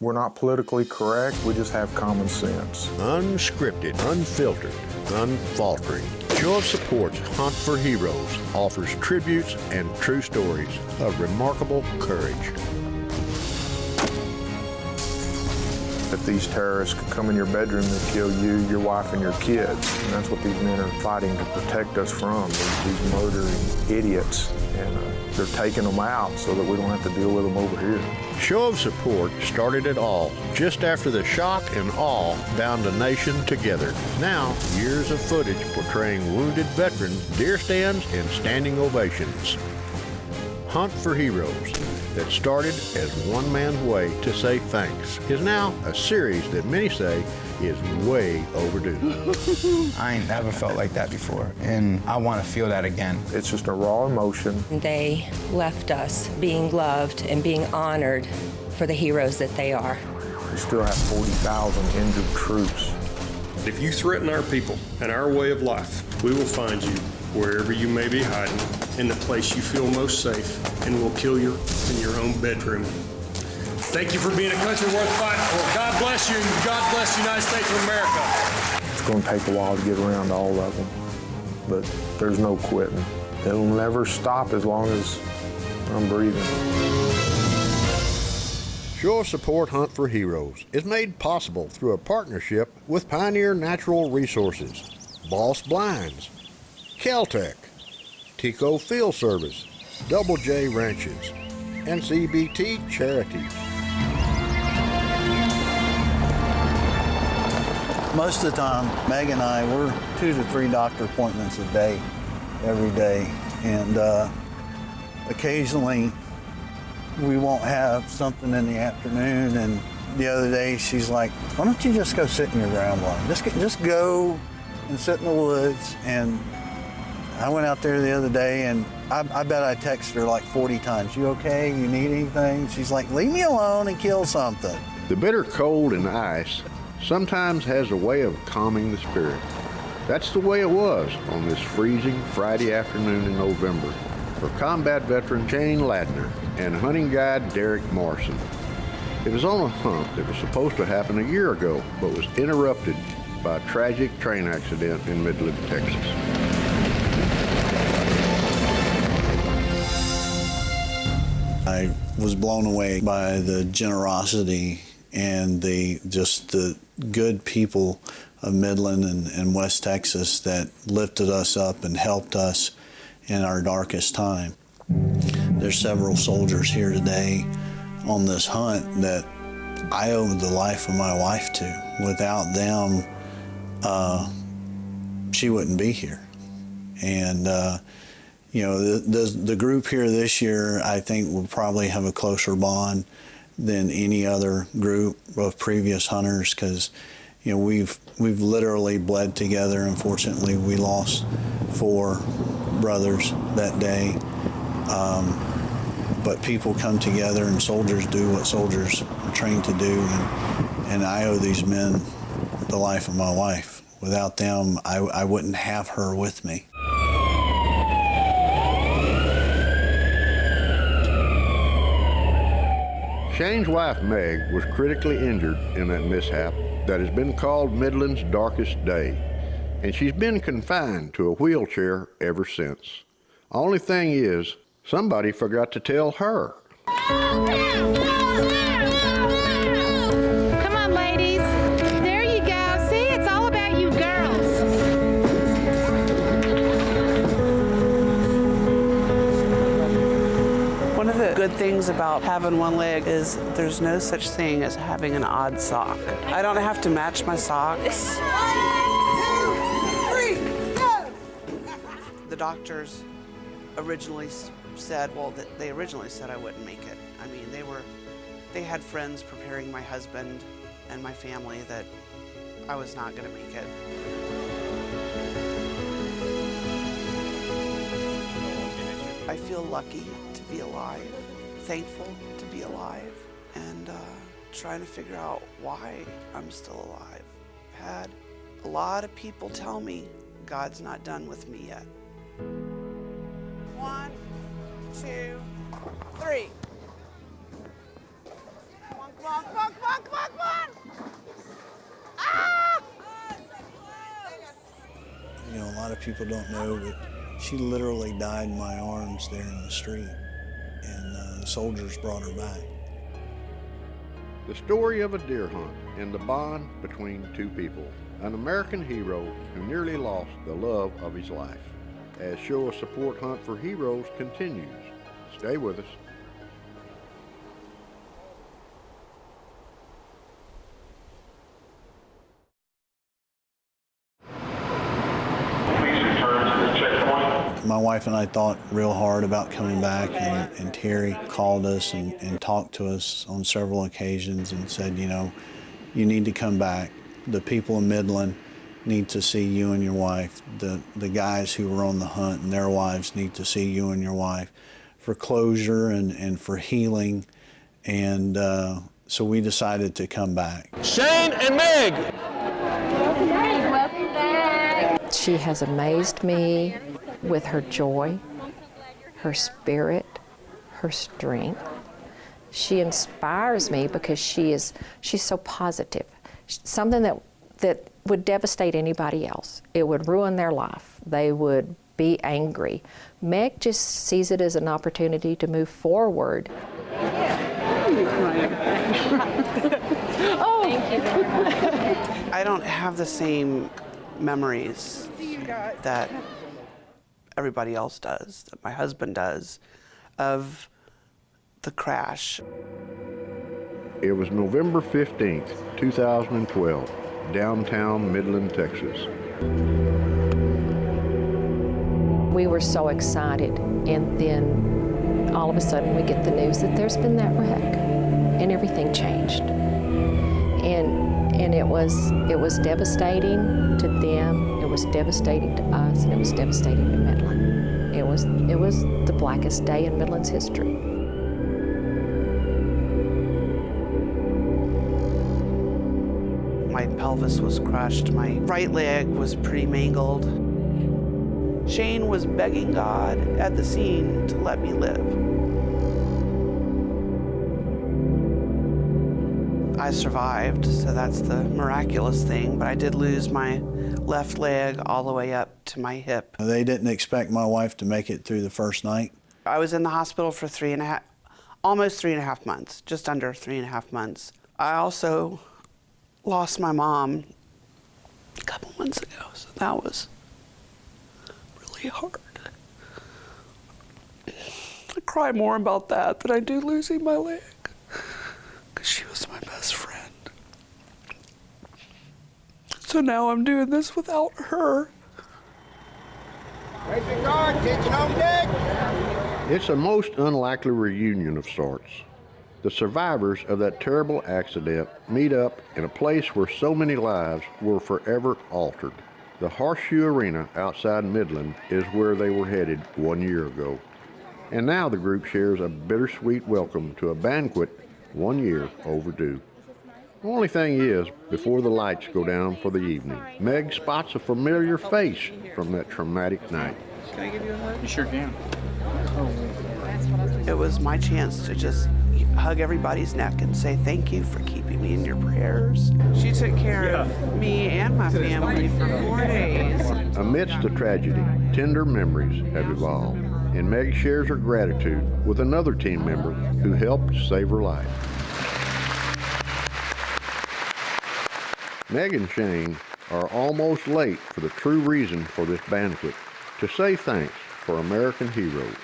We're not politically correct, we just have common sense. Unscripted, unfiltered, unfaltering. Show of Support's Hunt for Heroes offers tributes and true stories of remarkable courage. If these terrorists could come in your bedroom and kill you, your wife, and your kids, and that's what these men are fighting to protect us from, these murdering idiots, and they're taking them out so that we don't have to deal with them over here. Show of Support started it all just after the shock and awe bound a nation together. Now, years of footage portraying wounded veterans, deer stands, and standing ovations. Hunt for Heroes, that started as one man's way to say thanks, is now a series that many say is way overdue. I ain't never felt like that before, and I want to feel that again. It's just a raw emotion. They left us being loved and being honored for the heroes that they are. We still have 40,000 injured troops. If you threaten our people and our way of life, we will find you wherever you may be hiding, in the place you feel most safe, and we'll kill you in your own bedroom. Thank you for being a country worth fighting for. God bless you, and God bless the United States of America. It's going to take a while to get around to all of them, but there's no quitting. It'll never stop as long as I'm breathing. Show of Support Hunt for Heroes is made possible through a partnership with Pioneer Natural Resources, Boss Blinds, Caltech, Tico Field Service, Double J Ranches, and CBT Charities. Most of the time, Meg and I, we're 2 to 3 doctor appointments a day, every day. And occasionally, we won't have something in the afternoon. And the other day, she's like, why don't you just go sit in your ground blind? Just go and sit in the woods. And I went out there the other day, and I bet I texted her like 40 times. You okay? You need anything? She's like, leave me alone and kill something. The bitter cold and ice sometimes has a way of calming the spirit. That's the way it was on this freezing Friday afternoon in November for combat veteran Shane Ladner and hunting guide Derek Morrison. It was on a hunt that was supposed to happen a year ago, but was interrupted by a tragic train accident in Midland, Texas. I was blown away by the generosity and the good people of Midland and West Texas that lifted us up and helped us in our darkest time. There's several soldiers here today on this hunt that I owe the life of my wife to. Without them, she wouldn't be here. And you know, the group here this year, I think, will probably have a closer bond than any other group of previous hunters, because, you know, we've literally bled together. Unfortunately, we lost 4 brothers that day. But people come together, and soldiers do what soldiers are trained to do, and I owe these men the life of my wife. Without them, I wouldn't have her with me. Shane's wife, Meg, was critically injured in that mishap that has been called Midland's darkest day, and she's been confined to a wheelchair ever since. Only thing is, somebody forgot to tell her. Come on, ladies. There you go. See, it's all about you girls. One of the good things about having one leg is there's no such thing as having an odd sock. I don't have to match my socks. 1, 2, 3, go! The doctors originally said, well, they originally said I wouldn't make it. I mean, they had friends preparing my husband and my family that I was not going to make it. I feel lucky to be alive, thankful to be alive, and trying to figure out why I'm still alive. I've had a lot of people tell me God's not done with me yet. 1, 2, 3. Come on, come on, come on, come on, people don't know, but she literally died in my arms there in the street, and the soldiers brought her back. The story of a deer hunt and the bond between two people. An American hero who nearly lost the love of his life. As Show of Support Hunt for Heroes continues. Stay with us. My wife and I thought real hard about coming back, and Terry called us and talked to us on several occasions and said, you know, you need to come back. The people in Midland need to see you and your wife. The guys who were on the hunt and their wives need to see you and your wife for closure and for healing. And so we decided to come back. Shane and Meg! Welcome back. She has amazed me with her joy, her spirit, her strength. She inspires me because she's so positive. Something that would devastate anybody else. It would ruin their life. They would be angry. Meg just sees it as an opportunity to move forward. Oh, thank you. I don't have the same memories that everybody else does, that my husband does, of the crash. It was November 15th, 2012, downtown Midland, Texas. We were so excited, and then all of a sudden we get the news that there's been that wreck, and everything changed. And it was devastating to them, it was devastating to us, and it was devastating to Midland. It was the blackest day in Midland's history. My pelvis was crushed, my right leg was pretty mangled. Shane was begging God at the scene to let me live. I survived, so that's the miraculous thing, but I did lose my left leg all the way up to my hip. They didn't expect my wife to make it through the first night. I was in the hospital for almost 3.5 months, just under 3.5 months. I also lost my mom a couple months ago, so that was really hard. I cry more about that than I do losing my leg, because she was my best friend. So now I'm doing this without her. It's a most unlikely reunion of sorts. The survivors of that terrible accident meet up in a place where so many lives were forever altered. The Horseshoe Arena outside Midland is where they were headed 1 year ago. And now the group shares a bittersweet welcome to a banquet 1 year overdue. The only thing is, before the lights go down for the evening, Meg spots a familiar face from that traumatic night. Can I give you a hug? You sure can. It was my chance to just hug everybody's neck and say thank you for keeping me in your prayers. She took care of me and my family for 4 days. Amidst the tragedy, tender memories have evolved, and Meg shares her gratitude with another team member who helped save her life. Meg and Shane are almost late for the true reason for this banquet, to say thanks for American heroes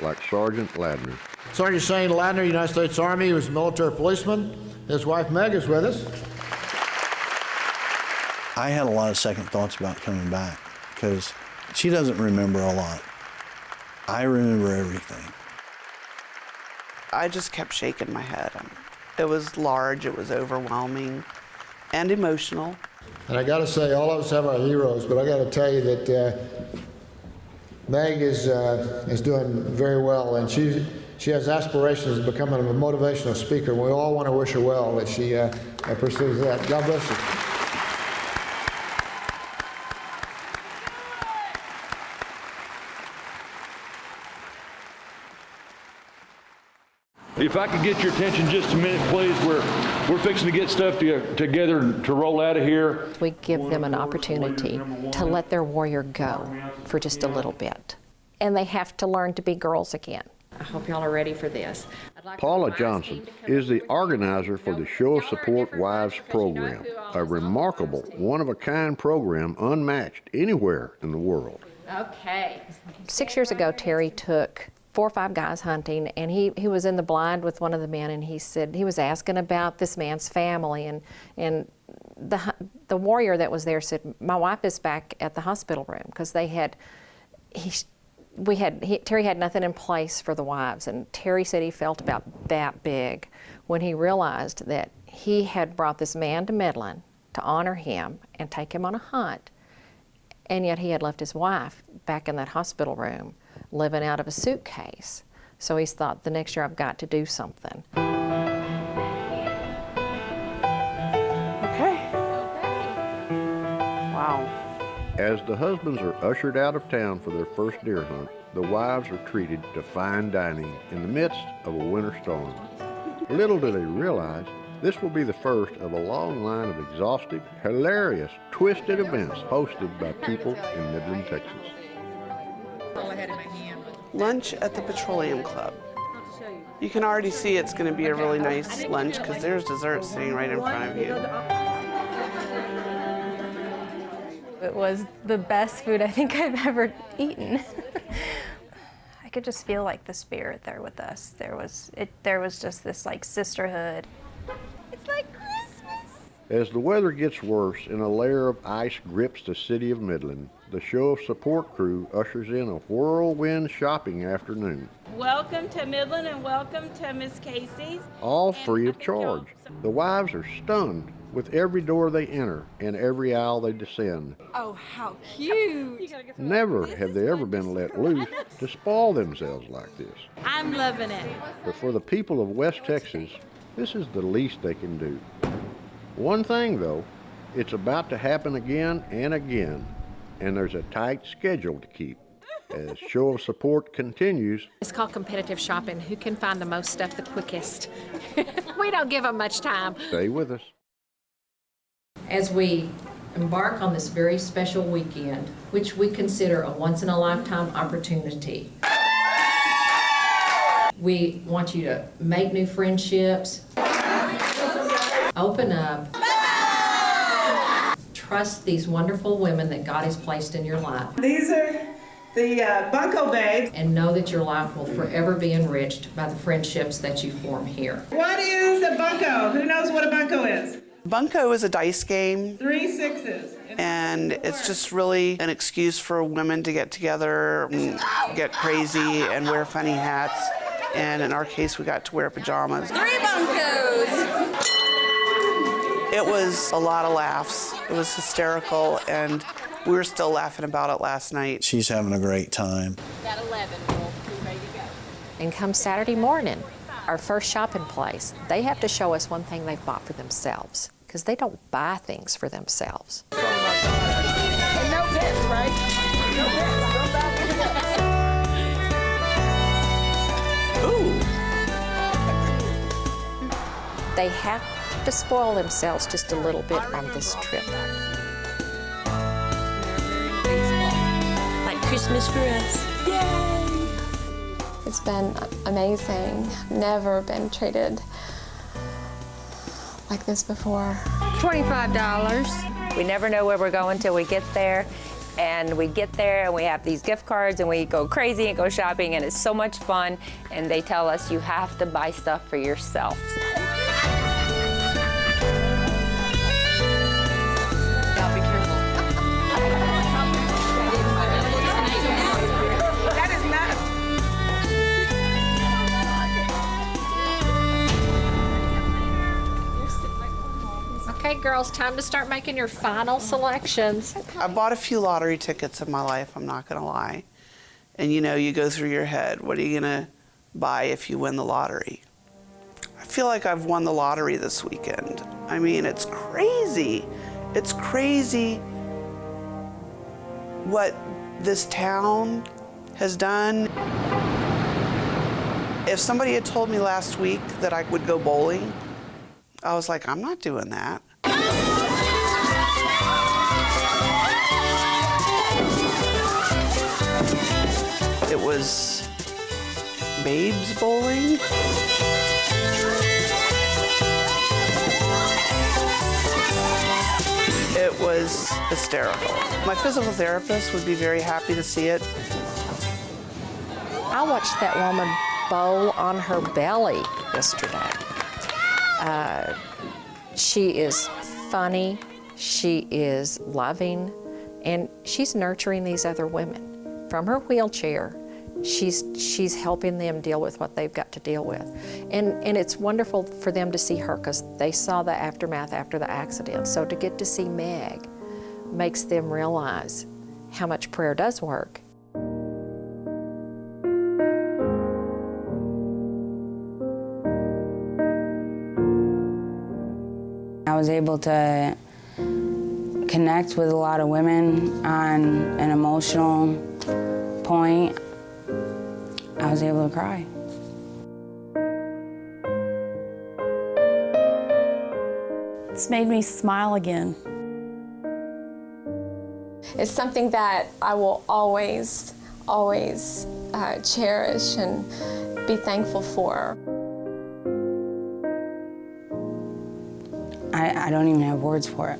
like Sergeant Ladner. Sergeant Shane Ladner, United States Army, he was a military policeman. His wife Meg is with us. I had a lot of second thoughts about coming back because she doesn't remember a lot. I remember everything. I just kept shaking my head. It was large, it was overwhelming, and emotional. And I got to say, all of us have our heroes, but I got to tell you that Meg is doing very well, and she has aspirations of becoming a motivational speaker. We all want to wish her well that she pursues that. God bless you. If I could get your attention just a minute, please. We're fixing to get stuff together to roll out of here. We give them an opportunity to let their warrior go for just a little bit. And they have to learn to be girls again. I hope y'all are ready for this. Paula Johnson is the organizer for the Show of Support Wives program, a remarkable, one-of-a-kind program unmatched anywhere in the world. Okay. 6 years ago, Terry took 4 or 5 guys hunting, and he was in the blind with one of the men, and he said he was asking about this man's family, and the warrior that was there said, "My wife is back at the hospital room," because Terry had nothing in place for the wives, and Terry said he felt about that big when he realized that he had brought this man to Midland to honor him and take him on a hunt, and yet he had left his wife back in that hospital room living out of a suitcase. So he's thought, the next year I've got to do something. Okay. Wow. As the husbands are ushered out of town for their first deer hunt, the wives are treated to fine dining in the midst of a winter storm. Little do they realize, this will be the first of a long line of exhaustive, hilarious, twisted events hosted by people in Midland, Texas. Lunch at the Petroleum Club. You can already see it's going to be a really nice lunch because there's dessert sitting right in front of you. It was the best food I think I've ever eaten. I could just feel like the spirit there with us. There was just this like sisterhood. It's like Christmas. As the weather gets worse and a layer of ice grips the city of Midland, the Show of Support crew ushers in a whirlwind shopping afternoon. Welcome to Midland and welcome to Miss Casey's. All free of charge. The wives are stunned with every door they enter and every aisle they descend. Oh, how cute. Never have they ever been let loose to spoil themselves like this. I'm loving it. But for the people of West Texas, this is the least they can do. One thing, though, it's about to happen again and again, and there's a tight schedule to keep. As Show of Support continues. It's called competitive shopping. Who can find the most stuff the quickest? We don't give them much time. Stay with us. As we embark on this very special weekend, which we consider a once-in-a-lifetime opportunity, we want you to make new friendships, open up, trust these wonderful women that God has placed in your life. These are the bunco bags. And know that your life will forever be enriched by the friendships that you form here. What is a bunco? Who knows what a bunco is? Bunco is a dice game. 3 6s. And it's just really an excuse for women to get together and get crazy and wear funny hats. And in our case, we got to wear pajamas. 3 buncos. It was a lot of laughs. It was hysterical, and we were still laughing about it last night. She's having a great time. Got 11. We'll be ready to go. And come Saturday morning, our first shopping place, they have to show us one thing they've bought for themselves, because they don't buy things for themselves. And no pets, right? No pets. Go back to the... Ooh. They have to spoil themselves just a little bit on this trip. Like Christmas for us. Yay! It's been amazing. Never been treated like this before. $25. We never know where we're going till we get there. And we get there and we have these gift cards and we go crazy and go shopping and it's so much fun. And they tell us you have to buy stuff for yourself. Okay, girls, time to start making your final selections. I bought a few lottery tickets in my life, I'm not gonna lie. And you know, you go through your head, what are you gonna buy if you win the lottery? I feel like I've won the lottery this weekend. I mean, it's crazy. It's crazy what this town has done. If somebody had told me last week that I would go bowling, I was like, I'm not doing that. It was Babes Bowling. It was hysterical. My physical therapist would be very happy to see it. I watched that woman bowl on her belly yesterday. She is funny, she is loving, and she's nurturing these other women. From her wheelchair, she's helping them deal with what they've got to deal with. And it's wonderful for them to see her because they saw the aftermath after the accident. So to get to see Meg makes them realize how much prayer does work. I was able to connect with a lot of women on an emotional point. I was able to cry. It's made me smile again. It's something that I will always, always cherish and be thankful for. I don't even have words for it.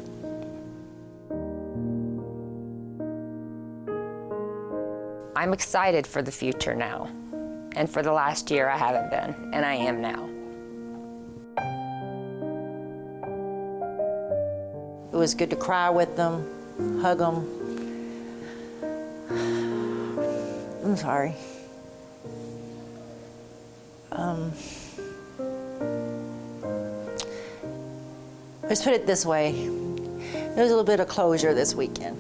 I'm excited for the future now. And for the last year I haven't been, and I am now. It was good to cry with them, hug them. I'm sorry. Let's put it this way. There was a little bit of closure this weekend.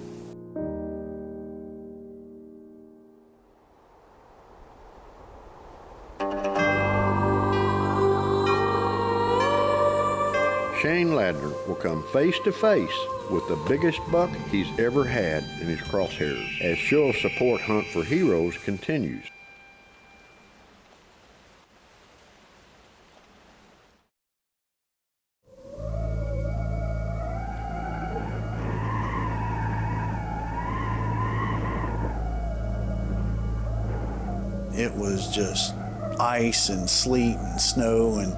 Shane Ladner will come face to face with the biggest buck he's ever had in his crosshairs as Show of Support Hunt for Heroes continues. It was just ice and sleet and snow, and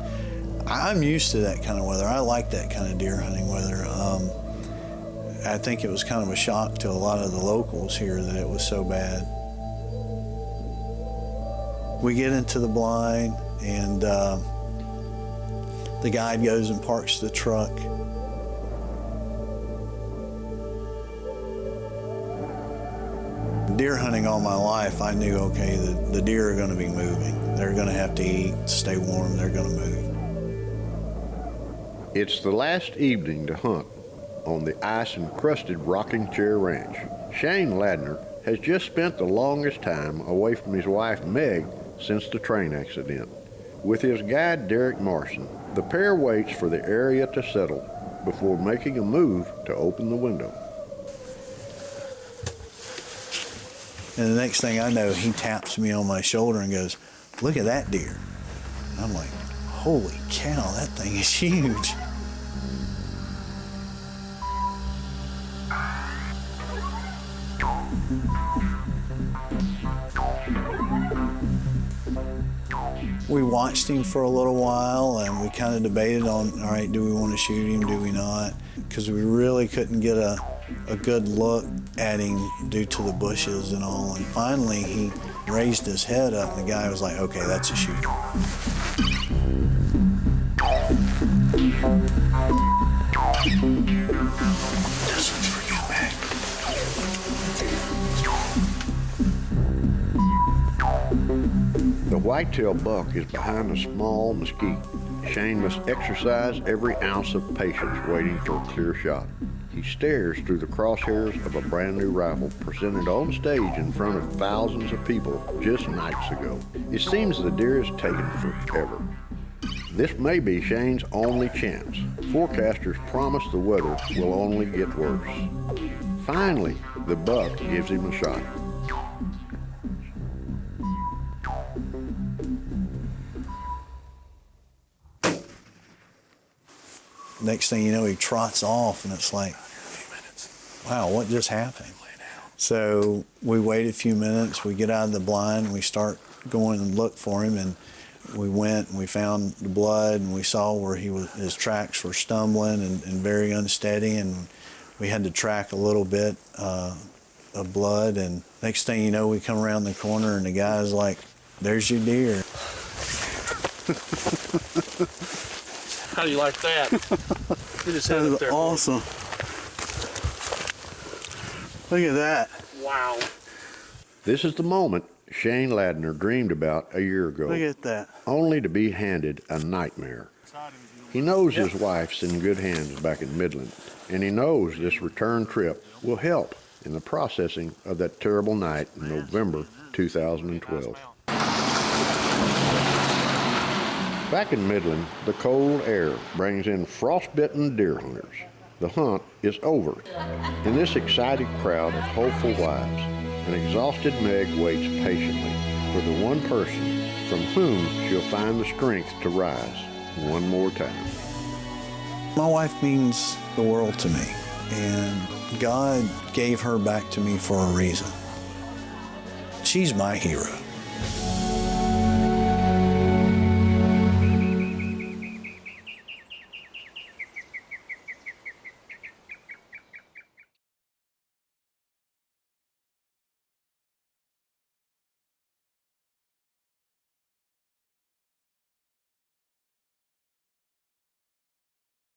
I'm used to that kind of weather. I like that kind of deer hunting weather. I think it was kind of a shock to a lot of the locals here that it was so bad. We get into the blind, and the guide goes and parks the truck. Deer hunting all my life, I knew, okay, the deer are going to be moving. They're going to have to eat, stay warm, they're going to move. It's the last evening to hunt on the ice-encrusted Rocking Chair Ranch. Shane Ladner has just spent the longest time away from his wife Meg since the train accident. With his guide Derek Marson, the pair waits for the area to settle before making a move to open the window. And the next thing I know, he taps me on my shoulder and goes, "Look at that deer." I'm like, holy cow, that thing is huge. We watched him for a little while, and we kind of debated on, all right, do we want to shoot him, do we not? Because we really couldn't get a good look at him due to the bushes and all. And finally, he raised his head up, and the guy was like, okay, that's a shooter. The whitetail buck is behind a small mesquite. Shane must exercise every ounce of patience waiting for a clear shot. He stares through the crosshairs of a brand new rifle presented on stage in front of thousands of people just nights ago. It seems the deer is taking forever. This may be Shane's only chance. Forecasters promise the weather will only get worse. Finally, the buck gives him a shot. next thing you know, he trots off, and it's like, wow, what just happened? So we wait a few minutes, we get out of the blind, and we start going and look for him, and we went and we found the blood, and we saw where his tracks were stumbling and very unsteady, and we had to track a little bit of blood, and next thing you know, we come around the corner, and the guy's like, there's your deer. How do you like that? You just had it there. Awesome. Look at that. Wow. This is the moment Shane Ladner dreamed about a year ago. Look at that. Only to be handed a nightmare. He knows his wife's in good hands back in Midland, and he knows this return trip will help in the processing of that terrible night in November 2012. Back in Midland, the cold air brings in frostbitten deer hunters. The hunt is over. In this excited crowd of hopeful wives, an exhausted Meg waits patiently for the one person from whom she'll find the strength to rise one more time. My wife means the world to me, and God gave her back to me for a reason. She's my hero.